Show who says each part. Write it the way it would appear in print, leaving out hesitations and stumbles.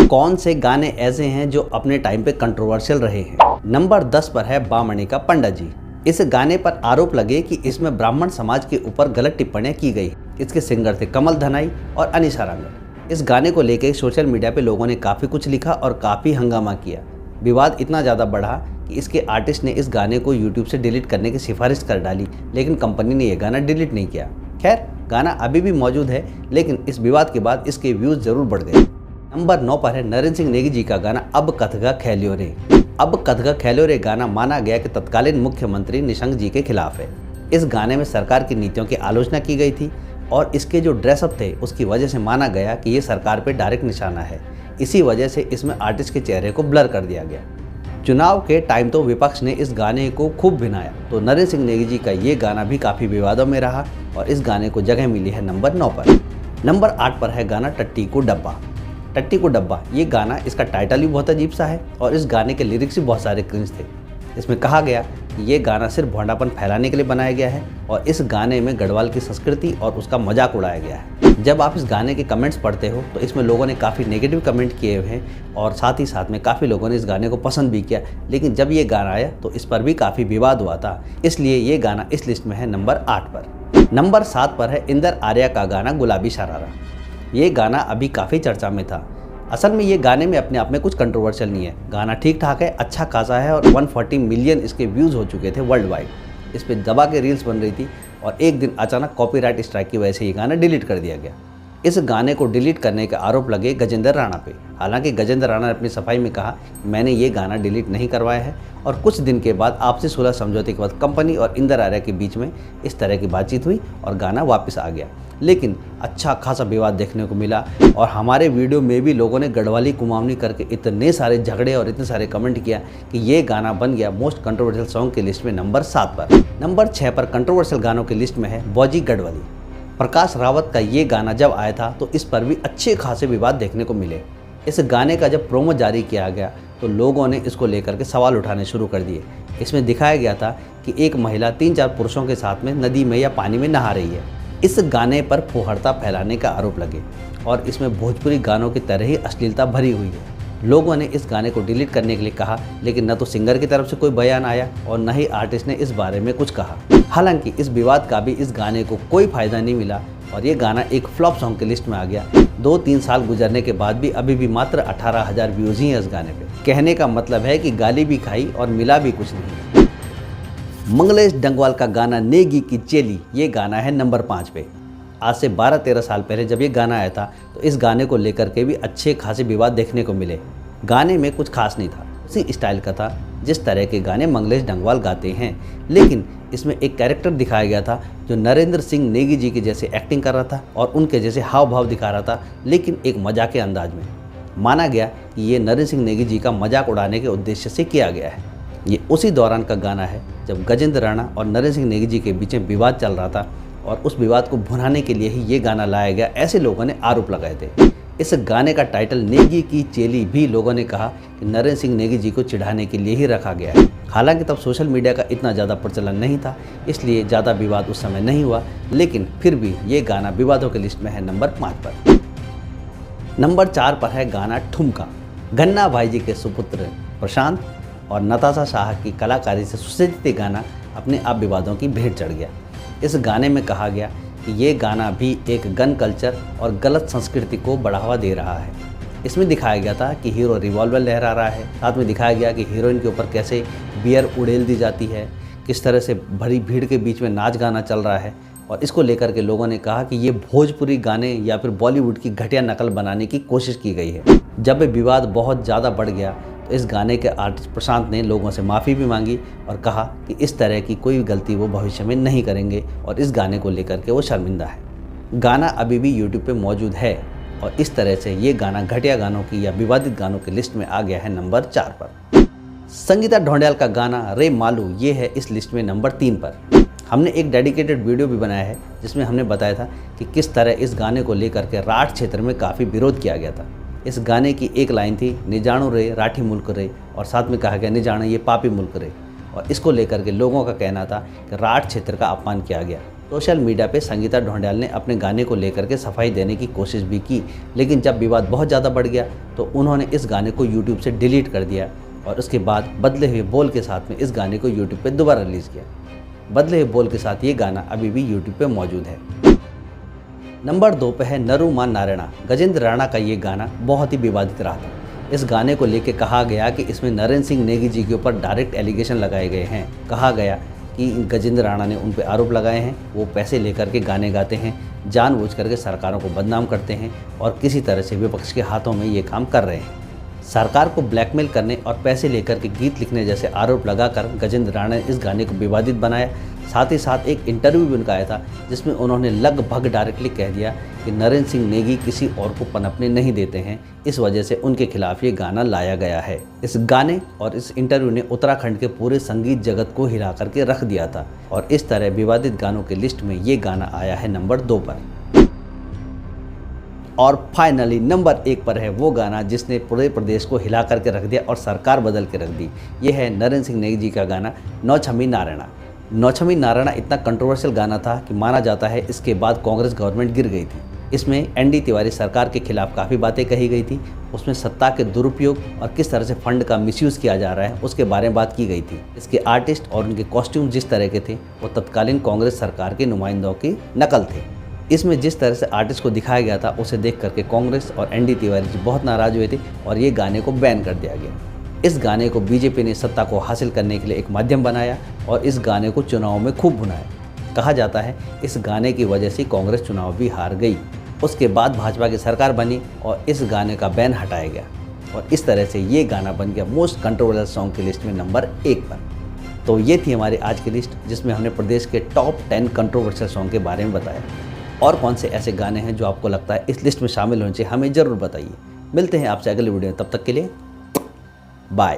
Speaker 1: कौन से गाने ऐसे हैं जो अपने टाइम पे कंट्रोवर्शियल रहे हैं। नंबर 10 पर है बामणी का पंडा जी। इस गाने पर आरोप लगे कि इसमें ब्राह्मण समाज के ऊपर गलत टिप्पणियां की गई। इसके सिंगर थे कमल धनाई और अनीशा रांगड़। इस गाने को लेकर सोशल मीडिया पे लोगों ने काफ़ी कुछ लिखा और काफ़ी हंगामा किया। विवाद इतना ज़्यादा बढ़ा कि इसके आर्टिस्ट ने इस गाने को यूट्यूब से डिलीट करने की सिफारिश कर डाली, लेकिन कंपनी ने यह गाना डिलीट नहीं किया। खैर, गाना अभी भी मौजूद है, लेकिन इस विवाद के बाद इसके व्यूज़ ज़रूर बढ़ गए। नंबर 9 पर है नरेंद्र सिंह नेगी जी का गाना अब कथगा खेलियो रे। अब कथगा खेलियो रे गाना माना गया कि तत्कालीन मुख्यमंत्री निशंक जी के खिलाफ है। इस गाने में सरकार की नीतियों की आलोचना की गई थी और इसके जो ड्रेसअप थे उसकी वजह से माना गया कि ये सरकार पे डायरेक्ट निशाना है। इसी वजह से इसमें आर्टिस्ट के चेहरे को ब्लर कर दिया गया। चुनाव के टाइम तो विपक्ष ने इस गाने को खूब भिनाया, तो नरेंद्र सिंह नेगी जी का ये गाना भी काफ़ी विवादों में रहा और इस गाने को जगह मिली है नंबर 9 पर। नंबर 8 पर है गाना टट्टी को डब्बा। टट्टी को डब्बा ये गाना, इसका टाइटल भी बहुत अजीब सा है और इस गाने के लिरिक्स भी बहुत सारे क्रिंज थे। इसमें कहा गया कि ये गाना सिर्फ भोंडापन फैलाने के लिए बनाया गया है और इस गाने में गढ़वाल की संस्कृति और उसका मजाक उड़ाया गया है। जब आप इस गाने के कमेंट्स पढ़ते हो तो इसमें लोगों ने काफ़ी नेगेटिव कमेंट किए हुए हैं और साथ ही साथ में काफ़ी लोगों ने इस गाने को पसंद भी किया, लेकिन जब ये गाना आया तो इस पर भी काफ़ी विवाद हुआ था, इसलिए ये गाना इस लिस्ट में है नंबर 8 पर। नंबर 7 पर है इंदर आर्या का गाना गुलाबी शरारा। ये गाना अभी काफ़ी चर्चा में था। असल में ये गाने में अपने आप में कुछ कंट्रोवर्शियल नहीं है। गाना ठीक ठाक है, अच्छा खासा है और 140 मिलियन इसके व्यूज़ हो चुके थे वर्ल्ड वाइड। इस पर दबा के रील्स बन रही थी और एक दिन अचानक कॉपीराइट स्ट्राइक की वजह से ये गाना डिलीट कर दिया गया। इस गाने को डिलीट करने के आरोप लगे गजेंद्र राणा पे। हालांकि गजेंद्र राणा ने अपनी सफाई में कहा, मैंने ये गाना डिलीट नहीं करवाया है और कुछ दिन के बाद आपसी सुलह समझौते के बाद कंपनी और इंदर आर्या के बीच में इस तरह की बातचीत हुई और गाना वापस आ गया। लेकिन अच्छा खासा विवाद देखने को मिला और हमारे वीडियो में भी लोगों ने गढ़वाली कुमावनी करके इतने सारे झगड़े और इतने सारे कमेंट किया कि ये गाना बन गया मोस्ट कंट्रोवर्शियल सॉन्ग की लिस्ट में नंबर 7 पर। नंबर 6 पर कंट्रोवर्शियल गानों की लिस्ट में है बौजी गढ़वाली। प्रकाश रावत का ये गाना जब आया था तो इस पर भी अच्छे खासे विवाद देखने को मिले। इस गाने का जब प्रोमो जारी किया गया तो लोगों ने इसको लेकर के सवाल उठाने शुरू कर दिए। इसमें दिखाया गया था कि एक महिला 3-4 पुरुषों के साथ में नदी में या पानी में नहा रही है। इस गाने पर फुहड़ता फैलाने का आरोप लगे और इसमें भोजपुरी गानों की तरह ही अश्लीलता भरी हुई है। लोगों ने इस गाने को डिलीट करने के लिए कहा, लेकिन न तो सिंगर की तरफ से कोई बयान आया और न ही आर्टिस्ट ने इस बारे में कुछ कहा। हालांकि इस विवाद का भी इस गाने को कोई फायदा नहीं मिला और ये गाना एक फ्लॉप सॉन्ग की लिस्ट में आ गया। 2-3 साल गुजरने के बाद भी अभी भी मात्र 18,000 व्यूज़ ही हैं इस गाने पे। कहने का मतलब है कि गाली भी खाई और मिला भी कुछ नहीं। मंगलेश डंगवाल का गाना नेगी की चेली, ये गाना है नंबर 5 पे। आज से 12-13 साल पहले जब ये गाना आया था तो इस गाने को लेकर के भी अच्छे खासे विवाद देखने को मिले। गाने में कुछ खास नहीं था, उसी स्टाइल का था जिस तरह के गाने मंगलेश डंगवाल गाते हैं, लेकिन इसमें एक कैरेक्टर दिखाया गया था जो नरेंद्र सिंह नेगी जी के जैसे एक्टिंग कर रहा था और उनके जैसे हाव भाव दिखा रहा था, लेकिन एक मजाक के अंदाज में। माना गया कि ये नरेंद्र सिंह नेगी जी का मजाक उड़ाने के उद्देश्य से किया गया है। ये उसी दौरान का गाना है जब गजेंद्र राणा और नरेंद्र सिंह नेगी जी के बीच में विवाद चल रहा था और उस विवाद को भुनाने के लिए ही ये गाना लाया गया, ऐसे लोगों ने आरोप लगाए थे। इस गाने का टाइटल नेगी की चेली भी लोगों ने कहा कि नरेंद्र सिंह नेगी जी को चिढ़ाने के लिए ही रखा गया है। हालांकि तब सोशल मीडिया का इतना ज़्यादा प्रचलन नहीं था, इसलिए ज़्यादा विवाद उस समय नहीं हुआ, लेकिन फिर भी ये गाना विवादों की लिस्ट में है नंबर 5 पर। नंबर 4 पर है गाना ठुमका। गन्ना भाई जी के सुपुत्र प्रशांत और नताशा शाह की कलाकारी से सुसज्जित गाना अपने आप विवादों की भेंट चढ़ गया। इस गाने में कहा गया कि ये गाना भी एक गन कल्चर और गलत संस्कृति को बढ़ावा दे रहा है। इसमें दिखाया गया था कि हीरो रिवॉल्वर लहरा रहा है, साथ में दिखाया गया कि हीरोइन के ऊपर कैसे बियर उड़ेल दी जाती है, किस तरह से भरी भीड़ के बीच में नाच गाना चल रहा है और इसको लेकर के लोगों ने कहा कि ये भोजपुरी गाने या फिर बॉलीवुड की घटिया नकल बनाने की कोशिश की गई है। जब विवाद बहुत ज़्यादा बढ़ गया तो इस गाने के आर्टिस्ट प्रशांत ने लोगों से माफ़ी भी मांगी और कहा कि इस तरह की कोई गलती वो भविष्य में नहीं करेंगे और इस गाने को लेकर के वो शर्मिंदा है। गाना अभी भी यूट्यूब पे मौजूद है और इस तरह से ये गाना घटिया गानों की या विवादित गानों की लिस्ट में आ गया है नंबर 4 पर। संगीता ढोंडियाल का गाना रे मालू ये है इस लिस्ट में नंबर 3 पर। हमने एक डेडिकेटेड वीडियो भी बनाया है जिसमें हमने बताया था कि किस तरह इस गाने को लेकर के राठ क्षेत्र में काफ़ी विरोध किया गया था। इस गाने की एक लाइन थी, निजाणु रे राठी मुल्क रे, और साथ में कहा गया निजाणु ये पापी मुल्क रे, और इसको लेकर के लोगों का कहना था कि राठ क्षेत्र का अपमान किया गया। सोशल मीडिया पे संगीता ढोंडियाल ने अपने गाने को लेकर के सफाई देने की कोशिश भी की, लेकिन जब विवाद बहुत ज़्यादा बढ़ गया तो उन्होंने इस गाने को यूट्यूब से डिलीट कर दिया और उसके बाद बदले हुए बोल के साथ में इस गाने को यूट्यूब पे दोबारा रिलीज़ किया। बदले हुए बोल के साथ ये गाना अभी भी यूट्यूब पे मौजूद है। नंबर 2 पे है नरू मा नारायणा। गजेंद्र राणा का ये गाना बहुत ही विवादित रहा था। इस गाने को लेकर कहा गया कि इसमें नरेंद्र सिंह नेगी जी के ऊपर डायरेक्ट एलिगेशन लगाए गए हैं। कहा गया कि गजेंद्र राणा ने उन पर आरोप लगाए हैं, वो पैसे लेकर के गाने गाते हैं, जानबूझ करके सरकारों को बदनाम करते हैं और किसी तरह से विपक्ष के हाथों में ये काम कर रहे हैं। सरकार को ब्लैकमेल करने और पैसे लेकर के गीत लिखने जैसे आरोप लगाकर गजेंद्र राणा ने इस गाने को विवादित बनाया। साथ ही साथ एक इंटरव्यू भी उनका आया था जिसमें उन्होंने लगभग डायरेक्टली कह दिया कि नरेंद्र सिंह नेगी किसी और को पनपने नहीं देते हैं, इस वजह से उनके खिलाफ ये गाना लाया गया है। इस गाने और इस इंटरव्यू ने उत्तराखंड के पूरे संगीत जगत को हिला करके रख दिया था और इस तरह विवादित गानों की लिस्ट में ये गाना आया है नंबर 2 पर। और फाइनली नंबर 1 पर है वो गाना जिसने पूरे प्रदेश को हिला करके रख दिया और सरकार बदल के रख दी। ये है नरेंद्र सिंह नेगी जी का गाना नौछमी नारायणा। नौछमी नारायणा इतना कंट्रोवर्शियल गाना था कि माना जाता है इसके बाद कांग्रेस गवर्नमेंट गिर गई थी। इसमें एनडी तिवारी सरकार के खिलाफ काफ़ी बातें कही गई थी। उसमें सत्ता के दुरुपयोग और किस तरह से फंड का मिसयूज़ किया जा रहा है उसके बारे में बात की गई थी। इसके आर्टिस्ट और उनके कॉस्ट्यूम जिस तरह के थे वो तत्कालीन कांग्रेस सरकार के नुमाइंदों की नकल थे। इसमें जिस तरह से आर्टिस्ट को दिखाया गया था उसे देख करके कांग्रेस और एनडी तिवारी जी बहुत नाराज़ हुए थे और ये गाने को बैन कर दिया गया। इस गाने को बीजेपी ने सत्ता को हासिल करने के लिए एक माध्यम बनाया और इस गाने को चुनाव में खूब भुनाया। कहा जाता है इस गाने की वजह से कांग्रेस चुनाव भी हार गई। उसके बाद भाजपा की सरकार बनी और इस गाने का बैन हटाया गया और इस तरह से ये गाना बन गया मोस्ट कंट्रोवर्शियल सॉन्ग की लिस्ट में नंबर 1 पर। तो ये थी हमारी आज की लिस्ट जिसमें हमने प्रदेश के टॉप 10 कंट्रोवर्शियल सॉन्ग के बारे में बताया। और कौन से ऐसे गाने हैं जो आपको लगता है इस लिस्ट में शामिल होने चाहिए, हमें ज़रूर बताइए। मिलते हैं आपसे अगले वीडियो में, तब तक के लिए बाय।